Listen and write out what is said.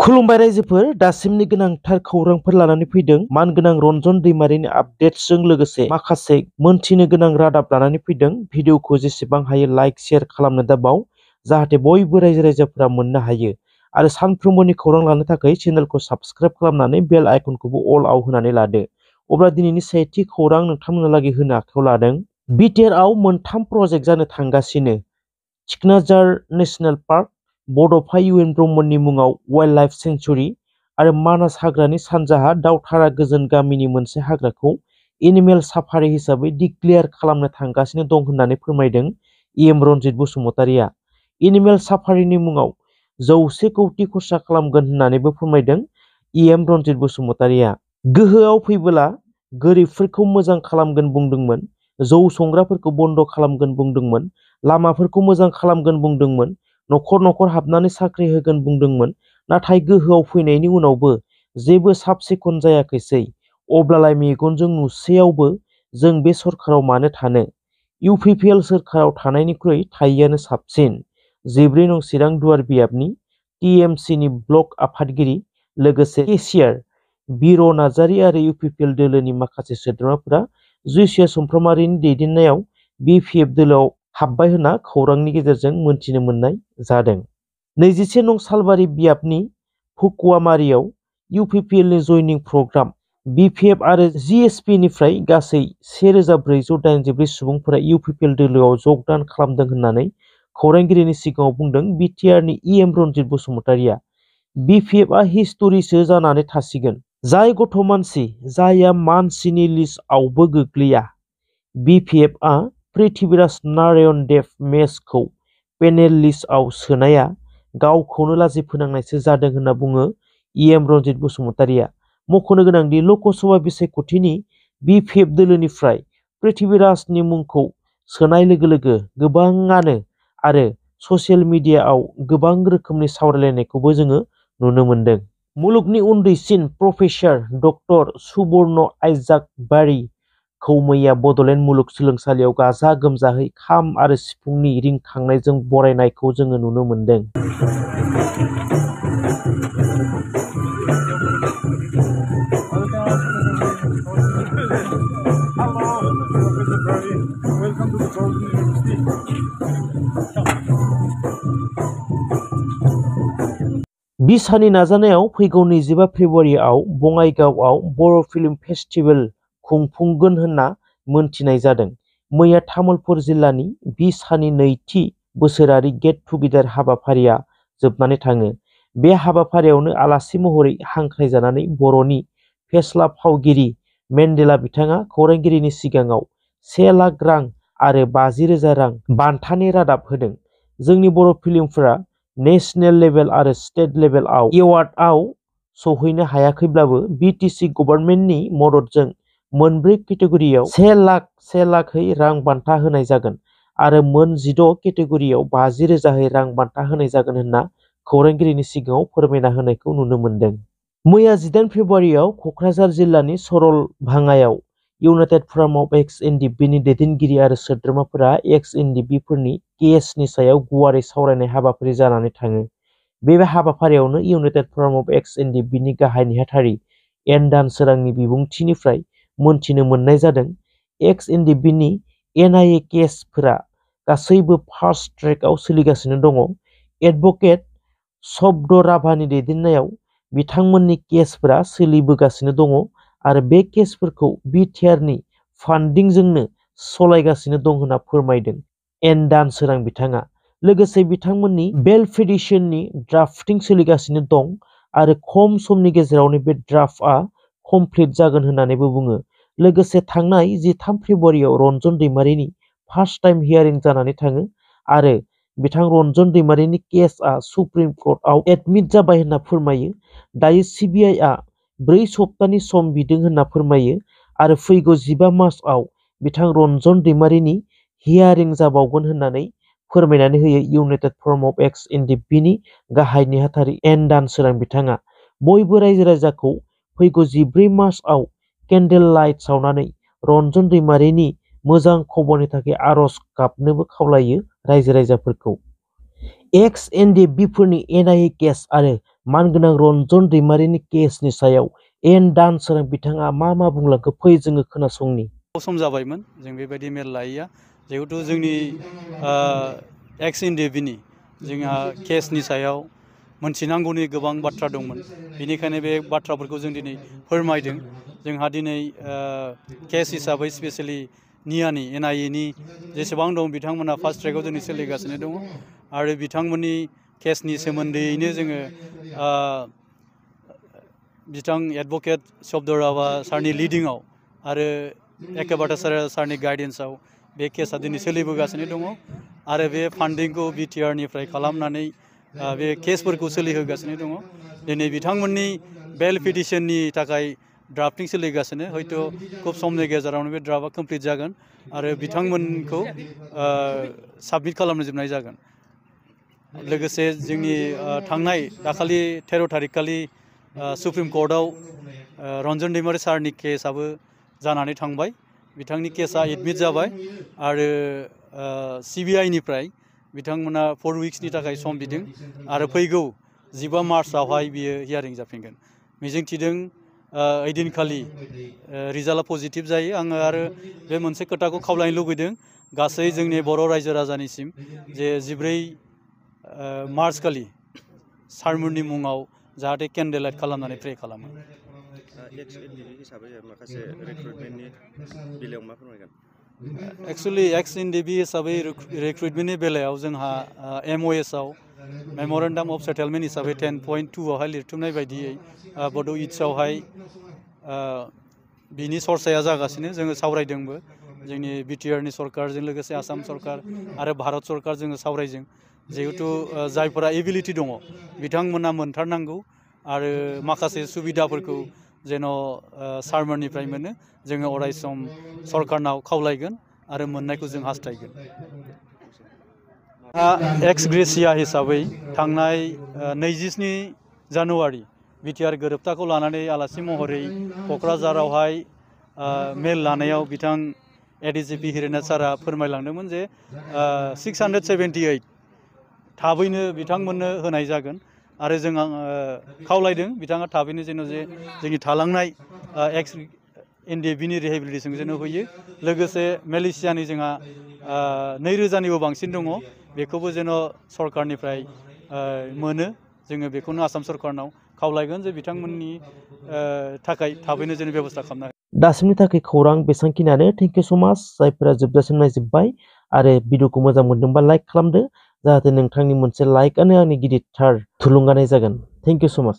खुलुमबाय रायजोफोर, दासिमनि गोनांथार खौरांफोर लानानै फैदों। मानगोनां रन्जन दैमारिनि आपडेट्सजों लोगोसे माखासे मोनथिनो गोनां रादाब लानानै फैदों। भिडिअखौ जेसेबां हायो लाइक शेयार खालामनो दाबाव, जाहाथे बयबो रायजो राजाफोरा मोननो हायो। आरो सानफ्रोमबोनि खौरां लानो थाखाय चेनेलखौ साबस्क्राइब खालामनानै बेल आइकनखौबो अल आव होनानै लादो। अब्ला दिनैनि सेथि खौरां नोंथांमोनहालागै होनो आखायाव लादों। बिटिआरआव मोनथाम प्रजेक्ट जानो थांगासिनो। चिकनाझार नेशनेल पार्क, बड'फा इउएन ब्रह्मनि मुङाव वाइल्ड लाइफ सेंचुरी आरो मानास हाग्रानि सानजाहा दावथारा गोजोन गामिनि मोनसे हाग्राखौ एनिमेल साफारि हिसाबै डिक्लेयार खालामनो थांगासिनो दं होननानै फोरमायदों इएम रनजित बसुमतारिया। एनिमेल साफारिनि मुङाव 100 कौटि खरसा खालामगोन होननानैबो फोरमायदों इएम रनजित बसुमतारिया। गोहोआव फैबोला गोरिबफोरखौ मोजां खालामगोन बुंदोंमोन, जौ संग्राफोरखौ बन्द' खालामगोन बुंदोंमोन, लामाफोरखौ मोजां खालामगोन बुंदोंमोन, न'खर न'खर हाबनानै साख्रि होगोन बुंदोंमोन। नाथाय गोहोआव फैनायनि उनावबो जेबो साब सिखोन जायाखैसै। अब्लालाय मेगनजों नुसेयावबो जों बे सरखाराव मानो थानो? इउपिपिएल सोरखाराव थानायनिख्रुइ थायैआनो साबसिन। 14 नं चिरां दुवार बियाबनि टिएमसिनि ब्लक आफादगिरि लोगोसे केसियार बिर' नार्जारि आरो इउपिपिएल दोलोनि माखासे सोद्रोमाफोरा जुइसिया सुमफ्रामारिनि दैदेननायाव बिपिएफ दोलोआव हाबबाय होनना खौरांनि गेजेरजों मोनथिनो मोननाय जादों। 21 नं सालबारि बियाबनि फुकुवामारियाव इउपिपिएलनि जयनिं प्रग्राम। बिपिएफ आरो जिएसपिनिफ्राय गासै 1484 सुबुंफोरा इउपिपिएल दोलोआव जगदान खालामदों होननानै खौरांगिरिनि सिगाङाव बुंदों बिटिआरनि इएम रनजित बसुमतारिया। बिपिएफआ हिस्ट'रिसो जानानै थासिगोन। जाय गथ' मानसि जायआ मानसिनि लिस्टआवबो गोग्लैया। बिपिएफआ पृथ्वीराज नारायण देव मेसखौ पेनेल लिस्टआव सोनाया गावखौनो लाजि फोनांनायसो जादों होनना बुङो इएम रनजित बसुमतारिया। मख'नो गोनांदि ल'कसभा बिसायख'थिनि बिपिएफ दोलोनिफ्राय पृथ्वीराजनि मुंखौ सोनाय लोगो लोगो गोबाङानो आरो ससियेल मिडियाआव गोबां रोखोमनि सावरायलायनायखौबो जोङो नुनो मोन्दों। मुलुगनि उन्दैसिन प्रफेसार डक्टर सुबर्ण आइजाक बारिखौ मैया बड'लेण्ड मुलुगसोलोंसालियाव गाजा गोमजायै खाम आरो सिफुंनि रिंखांनायजों बरायनायखौ जोङो नुनो मोन्दों। बिसानि नाजानायाव फैगौ 25 फेब्रुवारियाव बङाइगावआव बर' फिल्म फेस्टिभेल खुंफुंगोन होनना मोनथिनाय जादों। मैया तामुलपुर जिल्लानि बिसानि नैथि बोसोरारि गेट टुगेदार हाबाफारिया जोबनानै थाङो। बे हाबाफारियावनो आलासि महरै हांख्रायजानानै बर'नि फेस्ला फावगिरि मेन्डेला बिथाङा खौरांगिरिनि सिगाङाव 1 लाख रां आरो 50,000 रां बान्थानि रादाब होदों। जोंनि बर' फिल्मफोरा नेशनेल लेभेल आरो स्टेट लेभेलआव एवार्डआव सौहैनो हायाखैब्लाबो बिटिसि गभर्नमेन्टनि मददजों मोनब्रै केटेगरियाव 1 लाखयै रां बान्था होनाय जागोन आरो मोन 16 केटेगरियाव 50,000 रां बान्था होनाय जागोन होनना खौरांगिरिनि सिगाङाव फोरमायना होनायखौ नुनो मोन्दों। मैया 18 फेब्रुवारियाव क'क्राझार जिल्लानि सरलभाङायाव इउनाइटेड फराम अफ एक्स एनडिपिनि दैदेनगिरि आरो सोद्रोमाफोरा एक्स एनडिपिफोरनि केसनि सायाव गुवारै सावरायनाय हाबाफारि जानानै थाङो। बे हाबाफारियावनो इउनाइटेड फराम अफ एक्स एनडिपिनि गाहाय नेहाथारि एन दानसोरांनि बिबुंथिनिफ्राय मोनथिनो मोननाय जादों एक्स एनडिपिनि एनआइए केसफोरा गासैबो फास्ट ट्रेकआव सोलिगासिनो दङ। एडभोकेट शब्द राभानि दैदेननायाव बिथांमोननि केसफोरा सोलिबोगासिनो दङ आरो बे केसफोरखौ बिटिआरनि फान्डिंजोंनो सलायगासिनो दं होनना फोरमायदों एन दानसोरां बिथाङा। लोगोसे बिथांमोननि बेल पिटिशननि ड्राफ्टिं सोलिगासिनो दं आरो खम समनि गेजेरावनो बे ड्राफ्टआ कमप्लिट जागोन होननानैबो बुङो। लोगोसे थांनाय 13 फेब्रुवारियाव रन्जन दैमारिनि फार्स्ट टाइम हियारिं जानानै थाङो आरो बिथां रन्जन दैमारिनि केसआ सुप्रिम कर्टआव एडमिट जाबाय होनना फोरमायो। दायो सिबिआइआ 4 सप्तानि सम बिदों होनना फोरमायो आरो फैगौ 15 मार्चआव बिथां रन्जन दैमारिनि हियारिं जाबावगोन होननानै फोरमायनानै होयो इउनाइटेड फराम अफ एक्स एनडिपिनि गाहाय नेहाथारि एन दानसोरां बिथाङा। बयबो रायजो राजाखौ फैगौ 14 मार्चआव केन्डेल लाइट सावनानै रन्जन दैमारिनि मोजां खबरनि थाखाय आर'ज गाबनोबो खावलायो रायजो राजाफोरखौ। एक्स एनडिपिफोरनि एनआइए केस आरो मानगोनां रन्जन दैमारिनि केसनि सायाव एन दानसोरां बिथाङा मा बुंलांखो फै जोङो खोनासंनि। सम जाबायमोन जों बेबायदि मेल लायैया जिहेतु जोंनि एक्स एनडिएफबिनि जोंहा केसनि सायाव मोनथिनांगौनि गोबां बाथ्रा दंमोन, बेनिखायनो बे बाथ्राफोरखौ जों दिनै फोरमायदों। जोंहा दिनै केस हिसाबै स्पेसियेलि नियानि एनआइएनि जेसेबां दं बिथांमोना फार्स्ट ट्रेकआव जोंनि सोलिगासिनो दङ आरो बिथांमोननि केसनि सोमोन्दैयैनो जोङो बिथां एडभकेट शब्द राभा सारनि लिडिंआव आरो एके भट्टाचार्य सारनि गाइडेन्सआव बे केसा दिनै सोलिबोगासिनो दङ आरो बे फान्डिंखौ बिटिआरनिफ्राय खालामनानै बे केसफोरखौ सोलिहोगासिनो दङ। दिनै बिथांमोननि बेल पिटिशननि थाखाय ड्राफ्टिं सोलिगासिनो, हयथ' खुब समनि गेजेरावनो बे ड्राफ्टआ कमप्लिट जागोन आरो बिथांमोनखौ साबमिट खालामजोबनाय जागोन। लोगोसे जोंनि थांनाय दाखालि 13 थारिख खालि सुप्रिम कर्टआव रन्जन दैमारि सारनि केसआबो जानानै थांबाय। बिथांनि केसा एडमिट जाबाय आरो सिबिआइनिफ्राय बिथांमोना 4 उइक्सनि थाखाय सम बिदों आरो फैगौ 15 मार्चआवहाय बियो हियारिं जाफिनगोन। मिजिंथिदों ओइदिनखालि रिजाल्टआ पजिटिभ जायो। आङो आरो बे मोनसे खोथाखौ खावलायनो लुगैदों गासै जोंनि बर' रायजो राजानिसिम जे 14 मार्च खालि सारमोननि मुङाव जाहाथे केन्डेल लाइट खालामनानै प्रे खालामो। एक्स एनडिएफबि हिसाबै माखासे रिक्रुटमेन्टनि बेलायाव मा फोरमायगोन? एक्सुवेलि एक्स एनडिएफबि हिसाबै रिक्रुटमेन्टनि बेलायाव जोंहा एमअएसआव मेम'रेन्डाम अफ सेटेलमेन्ट हिसाबै 10.2आवहाय लिरथुमनाय बायदियै बड' इट्सआवहाय बिनि सरसाया जागासिनो। जोङो सावरायदोंबो जोंनि बिटिआरनि सरकारजों लोगोसे आसाम सरकार आरो भारत सरकार जोङो सावरायदों। जिहेतु जायफोरा एबिलिटि दङ बिथांमोना मोनथारनांगौ आरो माखासे सुबिदाफोरखौ जेन' सारमोननिफ्राय मोनो जोङो अरायसम सरकारनाव खावलायगोन आरो मोननायखौ जों हास्थायगोन। एक्स ग्रेसिया हिसाबै थांनाय 27 जानुवारि बिटिआर गोरोबथाखौ लानानै आलासि महरै क'क्राझारावहाय मेल लानायाव बिथां एडिजिपि हिरेनाथ सारा फोरमायलांदोंमोन जे 678 थाबैनो बिथांमोननो होनाय जागोन आरो जों खावलायदों बिथाङा थाबैनो जेन' जे जोंनि थालांनाय एक्स एनडिएफबिनि रिहेबिलिटेसन जेन' होयो। लोगोसे मेलेसियानि जोंहा 2000निबो बांसिन दङ, बेखौबो जेन' सरकारनिफ्राय मोनो। जोङो बेखौनो आसाम सरकारनाव खावलायगोन जे बिथांमोननि थाखाय थाबैनो जों बेब'स्था खालामनो। दासिमनि थाखाय खौरां बेसांखिनियानो। थेंक इउ स' माच जायफोरा जोबजासिम नायजोब्बाय आरो भिडिअखौ मोजां मोनदोंबा लाइक खालामदो, जाहाथे नोंथांनि मोनसे लाइकआनो आंनि गिदिरथार थुलुंगानाय जागोन। थेंक इउ स' माच।